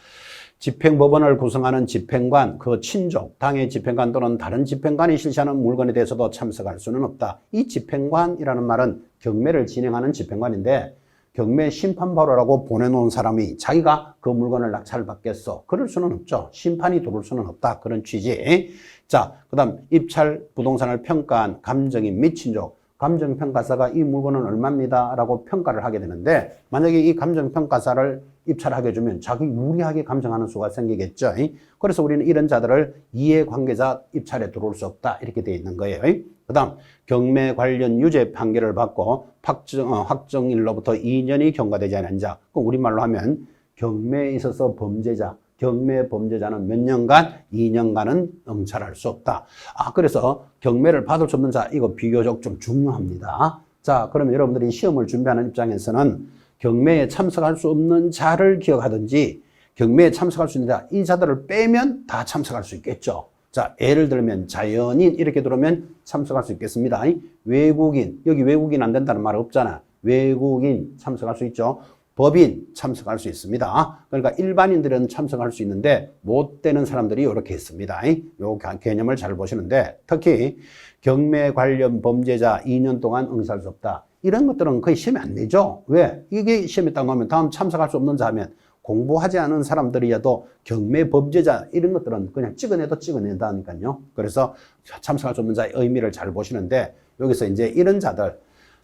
집행법원을 구성하는 집행관, 그 친족, 당의 집행관 또는 다른 집행관이 실시하는 물건에 대해서도 참석할 수는 없다. 이 집행관이라는 말은 경매를 진행하는 집행관인데 경매 심판바로라고 보내놓은 사람이 자기가 그 물건을 낙찰받겠어. 그럴 수는 없죠. 심판이 들어올 수는 없다. 그런 취지. 자, 그 다음 입찰 부동산을 평가한 감정인 및 친족. 감정평가사가 이 물건은 얼마입니다 라고 평가를 하게 되는데 만약에 이 감정평가사를 입찰하게 해주면 자기 유리하게 감정하는 수가 생기겠죠. 그래서 우리는 이런 자들을 이해관계자 입찰에 들어올 수 없다 이렇게 되어 있는 거예요. 그 다음 경매 관련 유죄 판결을 받고 확정일로부터 2년이 경과되지 않은 자. 그럼 우리말로 하면 경매에 있어서 범죄자, 경매 범죄자는 몇 년간? 2년간은 응찰할 수 없다. 그래서 경매를 받을 수 없는 자, 이거 비교적 좀 중요합니다. 자, 그러면 여러분들이 시험을 준비하는 입장에서는 경매에 참석할 수 없는 자를 기억하든지 경매에 참석할 수 있는 자, 이 자들을 빼면 다 참석할 수 있겠죠. 자, 예를 들면 자연인 이렇게 들어오면 참석할 수 있겠습니다. 외국인, 여기 외국인 안 된다는 말 없잖아. 외국인 참석할 수 있죠. 법인 참석할 수 있습니다. 그러니까 일반인들은 참석할 수 있는데 못 되는 사람들이 이렇게 있습니다. 요 개념을 잘 보시는데 특히 경매 관련 범죄자 2년 동안 응시할 수 없다. 이런 것들은 거의 시험에 안 내죠. 왜? 이게 시험에 딱 나오면 다음 참석할 수 없는 자 하면 공부하지 않은 사람들이라도 경매 범죄자 이런 것들은 그냥 찍어내도 찍어낸다니까요. 그래서 참석할 수 없는 자의 의미를 잘 보시는데 여기서 이제 이런 자들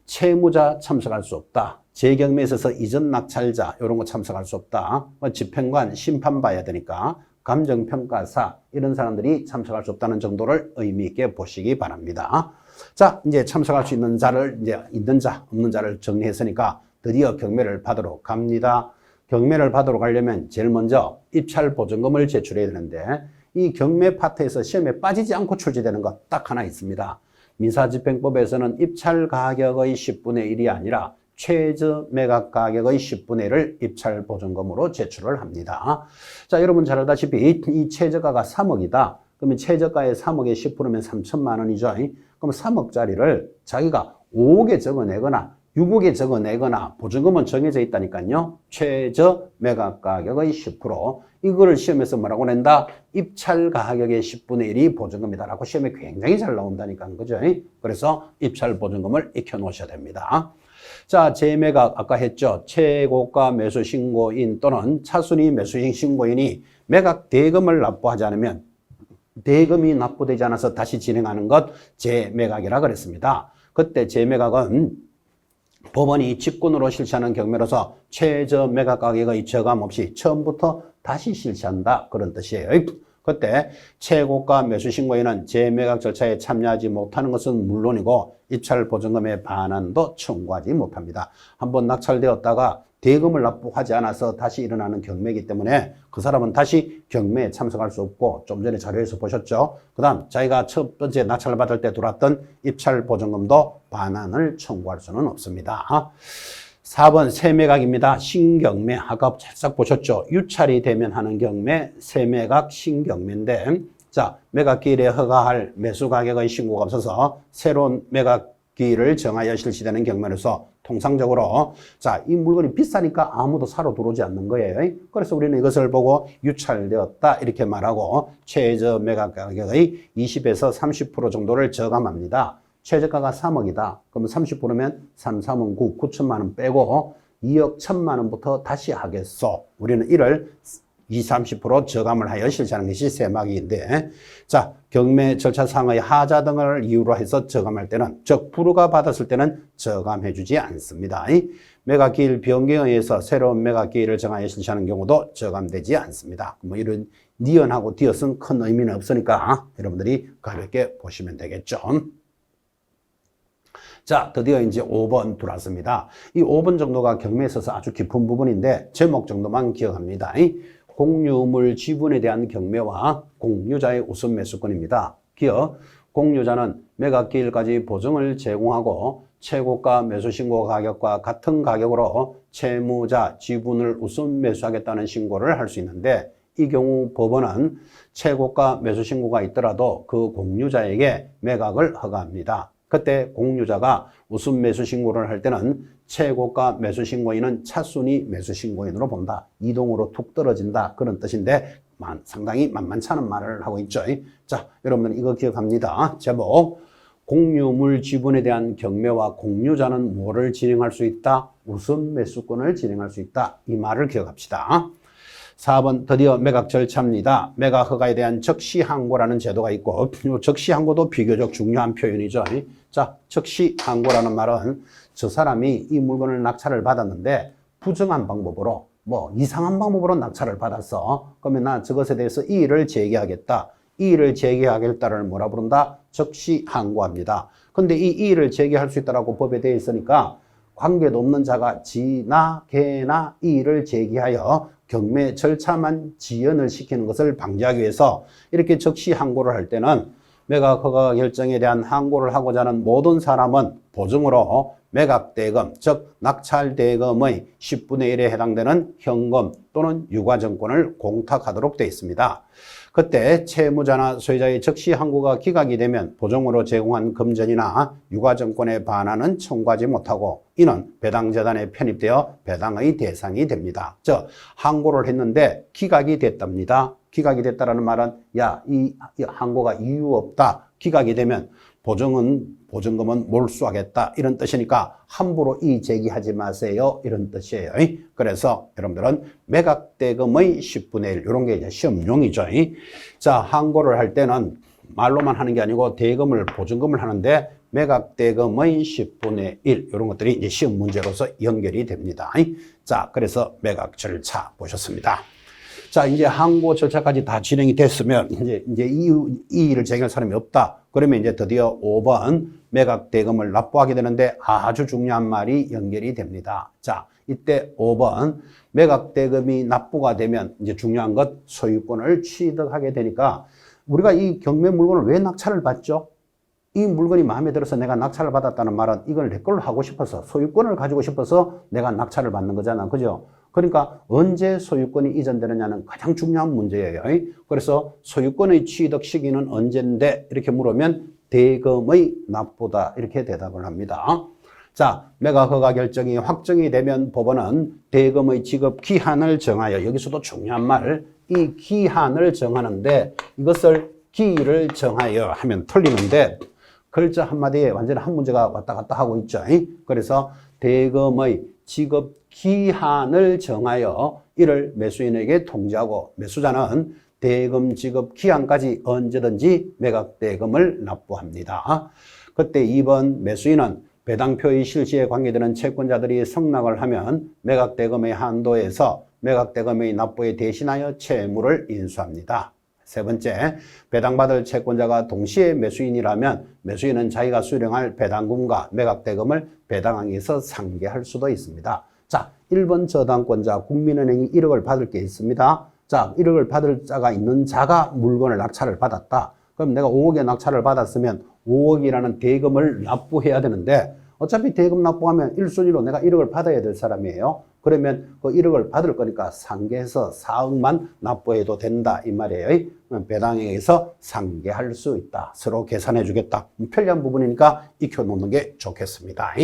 채무자 참석할 수 없다. 재경매에 있어서 이전 낙찰자 이런 거 참석할 수 없다. 집행관 심판 봐야 되니까 감정평가사 이런 사람들이 참석할 수 없다는 정도를 의미 있게 보시기 바랍니다. 자, 이제 참석할 수 있는 자를 이제 있는 자, 없는 자를 정리했으니까 드디어 경매를 받으러 갑니다. 경매를 받으러 가려면 제일 먼저 입찰 보증금을 제출해야 되는데 이 경매 파트에서 시험에 빠지지 않고 출제되는 것 딱 하나 있습니다. 민사집행법에서는 입찰 가격의 10분의 1이 아니라 최저 매각 가격의 10분의 1을 입찰 보증금으로 제출을 합니다. 자, 여러분 잘 알다시피 이 최저가가 3억이다. 그러면 최저가의 3억의 10%면 3천만 원이죠. 그럼 3억짜리를 자기가 5억에 적어내거나 6억에 적어내거나 보증금은 정해져 있다니까요. 최저 매각 가격의 10%. 이거를 시험에서 뭐라고 낸다? 입찰 가격의 10분의 1이 보증금이다라고 시험에 굉장히 잘 나온다니까. 그죠? 그래서 입찰 보증금을 익혀 놓으셔야 됩니다. 자, 재매각 아까 했죠. 최고가 매수 신고인 또는 차순위 매수 신고인이 매각 대금을 납부하지 않으면 대금이 납부되지 않아서 다시 진행하는 것 재매각이라 그랬습니다. 그때 재매각은 법원이 직권으로 실시하는 경매로서 최저 매각 가격의 저감 없이 처음부터 다시 실시한다 그런 뜻이에요. 그때 최고가 매수 신고인은 재매각 절차에 참여하지 못하는 것은 물론이고 입찰 보증금의 반환도 청구하지 못합니다. 한번 낙찰되었다가 대금을 납부하지 않아서 다시 일어나는 경매이기 때문에 그 사람은 다시 경매에 참석할 수 없고 좀 전에 자료에서 보셨죠. 그 다음 자기가 첫 번째 낙찰을 받을 때 들어왔던 입찰 보증금도 반환을 청구할 수는 없습니다. 4번 세매각입니다. 신경매 아까 살짝 보셨죠. 유찰이 되면 하는 경매 세매각 신경매인데 자, 매각기일에 허가할 매수 가격의 신고가 없어서 새로운 매각기일을 정하여 실시되는 경매로서 통상적으로 자, 이 물건이 비싸니까 아무도 사러 들어오지 않는 거예요. 그래서 우리는 이것을 보고 유찰되었다 이렇게 말하고 최저 매각 가격의 20에서 30% 정도를 저감합니다. 최저가가 3억이다. 그러면 30%면 3, 3은 9, 9천만 원 빼고 2억 1천만 원부터 다시 하겠소. 우리는 이를 20, 30% 저감을 하여 실시하는 것이 세막인데 자, 경매 절차상의 하자 등을 이유로 해서 저감할 때는 즉 불허가 받았을 때는 저감해 주지 않습니다. 매각기일 변경에 의해서 새로운 매각기일을 정하여 실시하는 경우도 저감되지 않습니다. 뭐 이런 니언하고 디엇은 큰 의미는 없으니까 여러분들이 가볍게 보시면 되겠죠. 자, 드디어 이제 5번 들어왔습니다. 이 5번 정도가 경매에 있어서 아주 깊은 부분인데 제목 정도만 기억합니다. 공유물 지분에 대한 경매와 공유자의 우선 매수권입니다. 기억, 공유자는 매각기일까지 보증을 제공하고 최고가 매수 신고 가격과 같은 가격으로 채무자 지분을 우선 매수하겠다는 신고를 할 수 있는데, 이 경우 법원은 최고가 매수 신고가 있더라도 그 공유자에게 매각을 허가합니다. 그때 공유자가 우선 매수 신고를 할 때는 최고가 매수 신고인은 차순위 매수 신고인으로 본다. 이동으로 툭 떨어진다. 그런 뜻인데 상당히 만만치 않은 말을 하고 있죠. 자, 여러분들 이거 기억합니다. 제목, 공유물 지분에 대한 경매와 공유자는 뭐를 진행할 수 있다? 우선 매수권을 진행할 수 있다. 이 말을 기억합시다. 4번 드디어 매각 절차입니다. 매각 허가에 대한 적시항고라는 제도가 있고, 적시항고도 비교적 중요한 표현이죠. 자, 적시항고라는 말은 저 사람이 이 물건을 낙찰을 받았는데 부정한 방법으로, 이상한 방법으로 낙찰을 받았어. 그러면 나 저것에 대해서 이의를 제기하겠다. 이의를 제기하겠다를 뭐라 부른다? 적시항고합니다. 근데 이 이의를 제기할 수 있다라고 법에 되어 있으니까 관계도 없는 자가 지나 개나 이의를 제기하여 경매 절차만 지연을 시키는 것을 방지하기 위해서 이렇게 적시항고를 할 때는 매각 허가 결정에 대한 항고를 하고자 하는 모든 사람은 보증으로 매각대금, 즉 낙찰대금의 10분의 1에 해당되는 현금 또는 유가증권을 공탁하도록 되어 있습니다. 그때 채무자나 소유자의 적시항고가 기각이 되면 보증으로 제공한 금전이나 유가증권의 반환은 청구하지 못하고 이는 배당재단에 편입되어 배당의 대상이 됩니다. 즉 항고를 했는데 기각이 됐답니다. 기각이 됐다라는 말은 이 항고가 이유 없다. 기각이 되면 보증금은 몰수하겠다 이런 뜻이니까 함부로 이의 제기하지 마세요 이런 뜻이에요. 그래서 여러분들은 매각대금의 10분의 1 이런 게 이제 시험용이죠. 자, 항고를 할 때는 말로만 하는 게 아니고 대금을 보증금을 하는데 매각대금의 10분의 1 이런 것들이 이제 시험 문제로서 연결이 됩니다. 자, 그래서 매각 절차 보셨습니다. 자, 이제 항고 절차까지 다 진행이 됐으면 이제 이의를 제기할 사람이 없다. 그러면 이제 드디어 5번 매각 대금을 납부하게 되는데 아주 중요한 말이 연결이 됩니다. 자, 이때 5번 매각 대금이 납부가 되면 이제 중요한 것 소유권을 취득하게 되니까 우리가 이 경매 물건을 왜 낙찰을 받죠? 이 물건이 마음에 들어서 내가 낙찰을 받았다는 말은 이걸 내 걸로 하고 싶어서 소유권을 가지고 싶어서 내가 낙찰을 받는 거잖아. 그죠? 그러니까 언제 소유권이 이전되느냐는 가장 중요한 문제예요. 그래서 소유권의 취득 시기는 언제인데 이렇게 물으면 대금의 납부다 이렇게 대답을 합니다. 자, 매각 허가 결정이 확정이 되면 법원은 대금의 지급 기한을 정하여 여기서도 중요한 말, 이 기한을 정하는데 이것을 기일을 정하여 하면 틀리는데 글자 한마디에 완전히 한 문제가 왔다 갔다 하고 있죠. 그래서 대금의 지급 기한을 정하여 이를 매수인에게 통지하고 매수자는 대금 지급 기한까지 언제든지 매각대금을 납부합니다. 그때 2번 매수인은 배당표의 실시에 관계되는 채권자들이 승낙을 하면 매각대금의 한도에서 매각대금의 납부에 대신하여 채무를 인수합니다. 세 번째, 배당받을 채권자가 동시에 매수인이라면 매수인은 자기가 수령할 배당금과 매각대금을 배당하기 위해서 상계할 수도 있습니다. 자, 1번 저당권자 국민은행이 1억을 받을 게 있습니다. 자, 1억을 받을 자가 있는 자가 물건을 낙찰을 받았다. 그럼 내가 5억에 낙찰을 받았으면 5억이라는 대금을 납부해야 되는데 어차피 대금 납부하면 1순위로 내가 1억을 받아야 될 사람이에요. 그러면 그 1억을 받을 거니까 상계해서 4억만 납부해도 된다 이 말이에요. 배당에 의해서 상계할 수 있다. 서로 계산해 주겠다. 편리한 부분이니까 익혀놓는 게 좋겠습니다.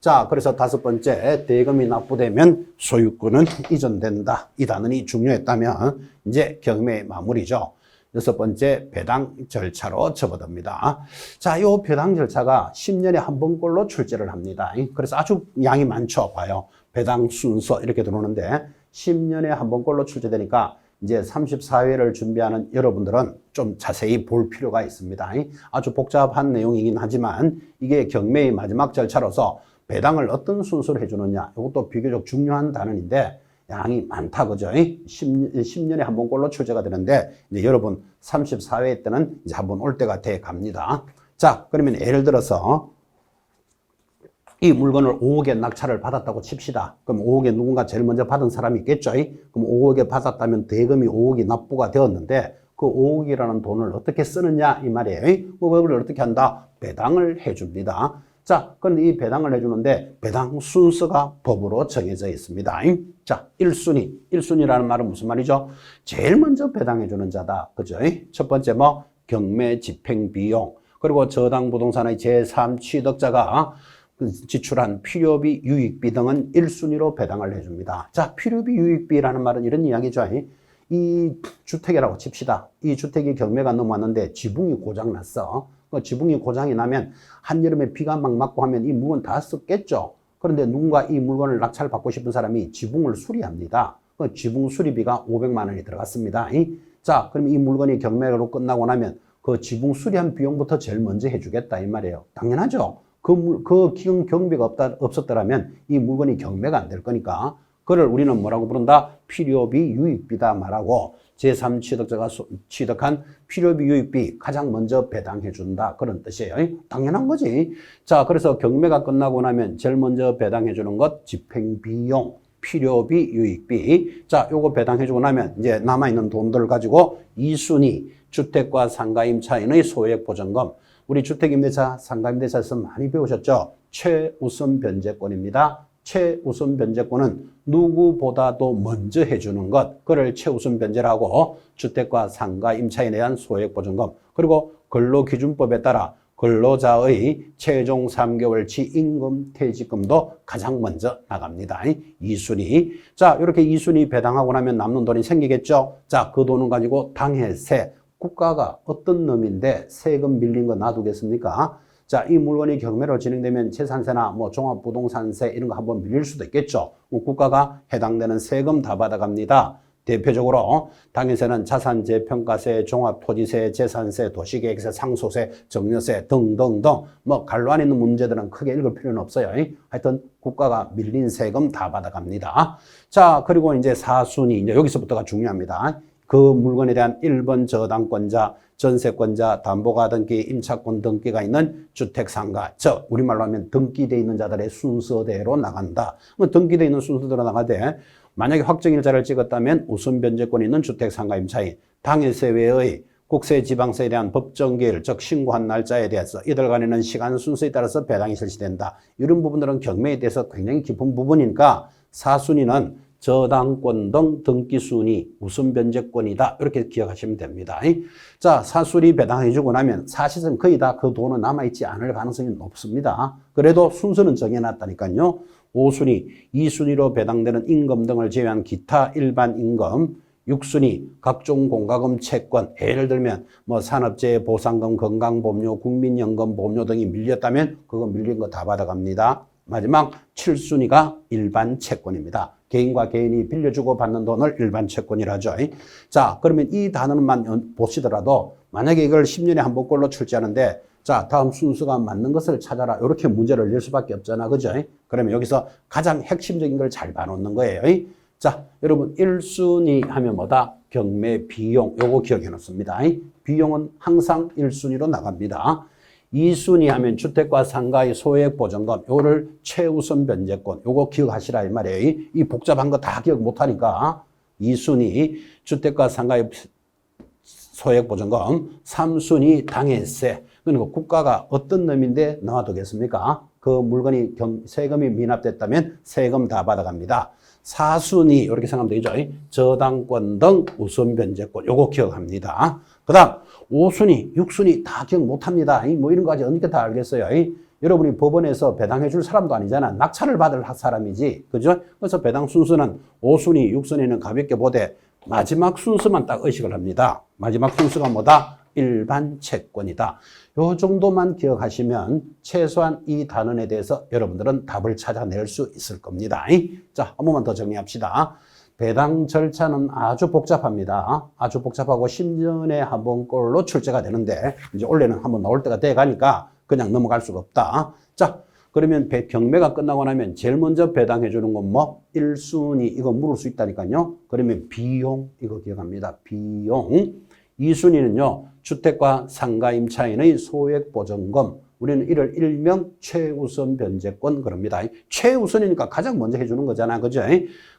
자, 그래서 5번째, 대금이 납부되면 소유권은 이전된다. 이 단원이 중요했다면 이제 경매 마무리죠. 6번째, 배당 절차로 접어듭니다. 자, 요 배당 절차가 10년에 한 번꼴로 출제를 합니다. 그래서 아주 양이 많죠. 봐요. 배당 순서 이렇게 들어오는데 10년에 한 번꼴로 출제되니까 이제 34회를 준비하는 여러분들은 좀 자세히 볼 필요가 있습니다. 아주 복잡한 내용이긴 하지만 이게 경매의 마지막 절차로서 배당을 어떤 순서로 해주느냐 이것도 비교적 중요한 단원인데 양이 많다 그죠? 10년에 한 번꼴로 출제가 되는데 이제 여러분 34회 때는 이제 한 번 올 때가 돼 갑니다. 자, 그러면 예를 들어서 이 물건을 5억에 낙찰을 받았다고 칩시다. 그럼 5억에 누군가 제일 먼저 받은 사람이 있겠죠? 그럼 5억에 받았다면 대금이 5억이 납부가 되었는데 그 5억이라는 돈을 어떻게 쓰느냐 이 말이에요. 그걸 어떻게 한다? 배당을 해줍니다. 자, 그런데 이 배당을 해주는데 배당 순서가 법으로 정해져 있습니다. 자, 1순위. 1순위라는 말은 무슨 말이죠? 제일 먼저 배당해주는 자다. 그죠? 첫 번째 뭐 경매 집행 비용. 그리고 저당 부동산의 제3 취득자가 지출한 필요비, 유익비 등은 1순위로 배당을 해줍니다. 자, 필요비, 유익비라는 말은 이런 이야기죠. 이 주택이라고 칩시다. 이 주택이 경매가 넘어왔는데 지붕이 고장났어. 그 지붕이 고장이 나면 한여름에 비가 막 맞고 하면 이 물건 다 썩겠죠. 그런데 누군가 이 물건을 낙찰 받고 싶은 사람이 지붕을 수리합니다. 그 지붕 수리비가 500만 원이 들어갔습니다. 자, 그럼 이 물건이 경매로 끝나고 나면 그 지붕 수리한 비용부터 제일 먼저 해주겠다 이 말이에요. 당연하죠. 그 경비가 없었더라면 이 물건이 경매가 안 될 거니까 그를 우리는 뭐라고 부른다? 필요비, 유익비다 말하고 제3 취득자가 취득한 필요비, 유익비 가장 먼저 배당해 준다 그런 뜻이에요. 당연한 거지. 자, 그래서 경매가 끝나고 나면 제일 먼저 배당해 주는 것 집행비용, 필요비, 유익비. 자, 요거 배당해 주고 나면 이제 남아있는 돈들을 가지고 2순위 주택과 상가임차인의 소액보전금. 우리 주택임대차, 상가임대차에서 많이 배우셨죠? 최우선 변제권입니다. 최우선 변제권은 누구보다도 먼저 해주는 것, 그를 최우선 변제라고 주택과 상가임차인에 대한 소액보전금, 그리고 근로기준법에 따라 근로자의 최종 3개월치 임금 퇴직금도 가장 먼저 나갑니다. 2순위. 자, 이렇게 2순위 배당하고 나면 남는 돈이 생기겠죠? 자, 그 돈은 가지고 당해세. 국가가 어떤 놈인데 세금 밀린 거 놔두겠습니까? 자, 이 물건이 경매로 진행되면 재산세나 뭐 종합부동산세 이런 거 한번 밀릴 수도 있겠죠. 국가가 해당되는 세금 다 받아갑니다. 대표적으로 당해세는 자산재평가세, 종합토지세, 재산세, 도시계획세, 상속세, 정려세 등등등 뭐 갈로 안에 있는 문제들은 크게 읽을 필요는 없어요. 하여튼 국가가 밀린 세금 다 받아갑니다. 자, 그리고 이제 4순위 이제 여기서부터가 중요합니다. 그 물건에 대한 1번 저당권자, 전세권자, 담보가 등기, 임차권 등기가 있는 주택상가, 즉 우리말로 하면 등기되어 있는 자들의 순서대로 나간다. 뭐 등기되어 있는 순서대로 나가되 만약에 확정일자를 찍었다면 우선 변제권이 있는 주택상가 임차인, 당해세 외의 국세, 지방세에 대한 법정기일, 즉 신고한 날짜에 대해서 이들 간에는 시간 순서에 따라서 배당이 실시된다. 이런 부분들은 경매에 대해서 굉장히 깊은 부분이니까 4순위는 저당권 등 등기순위 우선 변제권이다. 이렇게 기억하시면 됩니다. 자, 4순위 배당해주고 나면 사실은 거의 다 그 돈은 남아있지 않을 가능성이 높습니다. 그래도 순서는 정해놨다니까요. 5순위, 2순위로 배당되는 임금 등을 제외한 기타 일반 임금, 6순위 각종 공과금 채권, 예를 들면 뭐 산업재해 보상금, 건강보험료, 국민연금 보험료 등이 밀렸다면 그거 밀린 거 다 받아갑니다. 마지막 7순위가 일반 채권입니다. 개인과 개인이 빌려주고 받는 돈을 일반 채권이라 하죠. 자, 그러면 이 단어만 보시더라도 만약에 이걸 10년에 한 번꼴로 출제하는데 자, 다음 순서가 맞는 것을 찾아라. 이렇게 문제를 낼 수밖에 없잖아. 그죠? 그러면 여기서 가장 핵심적인 걸 잘 봐놓는 거예요. 자, 여러분 1순위 하면 뭐다? 경매 비용. 요거 기억해 놓습니다. 비용은 항상 1순위로 나갑니다. 2순위 하면 주택과 상가의 소액보전금, 요거를 최우선 변제권, 요거 기억하시라 이 말이에요. 이 복잡한 거 다 기억 못하니까 2순위 주택과 상가의 소액보전금, 3순위 당해세. 그러니까 국가가 어떤 놈인데 넣어두겠습니까? 그 물건이 세금이 미납됐다면 세금 다 받아갑니다. 4순위 이렇게 생각하면 되죠. 저당권 등 우선 변제권, 요거 기억합니다. 그 다음 5순위, 6순위 다 기억 못합니다. 뭐 이런 거 아직 어떻게 다 알겠어요. 여러분이 법원에서 배당해 줄 사람도 아니잖아. 낙찰을 받을 사람이지. 그죠? 그래서 배당 순서는 5순위, 6순위는 가볍게 보되 마지막 순서만 딱 의식을 합니다. 마지막 순서가 뭐다? 일반 채권이다. 요 정도만 기억하시면 최소한 이 단원에 대해서 여러분들은 답을 찾아낼 수 있을 겁니다. 자, 한 번만 더 정리합시다. 배당 절차는 아주 복잡합니다. 아주 복잡하고 10년에 한 번꼴로 출제가 되는데 이제 원래는 한번 나올 때가 돼 가니까 그냥 넘어갈 수가 없다. 자, 그러면 경매가 끝나고 나면 제일 먼저 배당해 주는 건 뭐? 1순위 이거 물을 수 있다니까요. 그러면 비용 이거 기억합니다. 비용. 2순위는요. 주택과 상가 임차인의 소액보전금. 우리는 이를 일명 최우선 변제권 그럽니다. 최우선이니까 가장 먼저 해주는 거잖아. 그죠?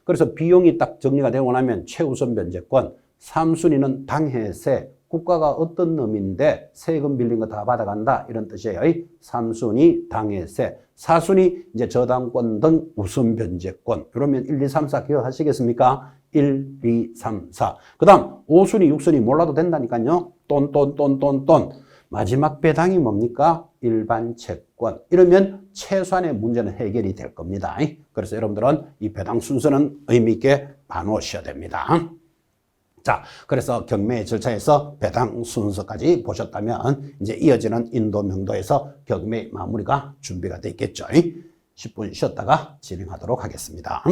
그래서 비용이 딱 정리가 되고 나면 최우선 변제권. 3순위는 당해세, 국가가 어떤 놈인데 세금 빌린 거 다 받아간다 이런 뜻이에요. 3순위 당해세, 4순위 이제 저당권 등 우선 변제권. 그러면 1, 2, 3, 4 기억하시겠습니까? 1, 2, 3, 4. 그 다음 5순위, 6순위 몰라도 된다니까요. 돈. 마지막 배당이 뭡니까? 일반 채권. 이러면 최소한의 문제는 해결이 될 겁니다. 그래서 여러분들은 이 배당 순서는 의미 있게 봐놓으셔야 됩니다. 자, 그래서 경매 절차에서 배당 순서까지 보셨다면 이제 이어지는 인도 명도에서 경매 마무리가 준비가 되어 있겠죠. 10분 쉬었다가 진행하도록 하겠습니다.